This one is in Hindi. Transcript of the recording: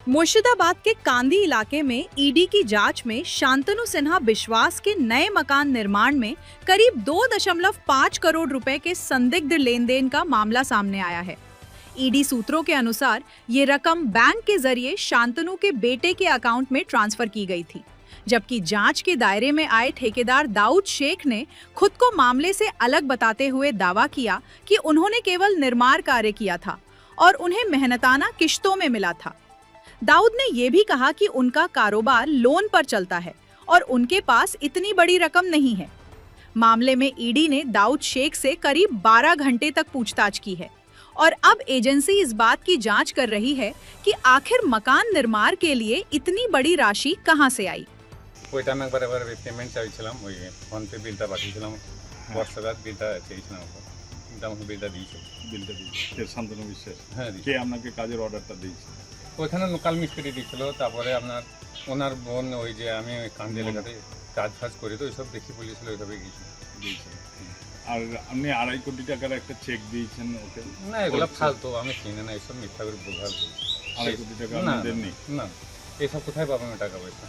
मुर्शिदाबाद के कांदी इलाके में ईडी की जांच में शांतनु सिन्हा विश्वास के नए मकान निर्माण में करीब 2.5 करोड़ रुपए के संदिग्ध लेन देन का मामला सामने आया है। ईडी सूत्रों के अनुसार ये रकम बैंक के जरिए शांतनु के बेटे के अकाउंट में ट्रांसफर की गई थी, जबकि जांच के दायरे में आए ठेकेदार दाऊद शेख ने खुद को मामले से अलग बताते हुए दावा किया कि उन्होंने केवल निर्माण कार्य किया था और उन्हें मेहनताना किश्तों में मिला था। दाऊद ने यह भी कहा कि उनका कारोबार लोन पर चलता है और उनके पास इतनी बड़ी रकम नहीं है। मामले में ईडी ने दाऊद शेख से करीब 12 घंटे तक पूछताछ की है और अब एजेंसी इस बात की जांच कर रही है कि आखिर मकान निर्माण के लिए इतनी बड़ी राशि कहां से आई। ওইটা আমি একবার পেমেন্ট চাইছিলাম, ওই ফোন পে বিলটা পাঠিয়েছিলাম, হোয়াটসঅ্যাপে বিলটা চেয়েছিলাম, আমাকে বিলটা দিয়েছে। শান্তনু বিশ্বাস, হ্যাঁ, কে আপনাকে কাজের অর্ডারটা দিয়েছে? ওইখানে লোকাল মিস্ত্রি দিয়েছিল। তারপরে আপনার ওনার বোন, ওই যে আমি ওই কান্দি এলাকাতে কাজ ফাজ করি, তো ওইসব দেখি বলেছিল, ওইভাবে গিয়েছিল। আর আপনি 2.5 কোটি টাকার একটা চেক দিয়েছেন ওকে? না, এগুলো ফালতু, আমি চিনি না, এইসব মিথ্যা করে বোঝার। 2.5 কোটি টাকা না দেননি? না, এইসব কোথায় পাবেন টাকা পয়সা?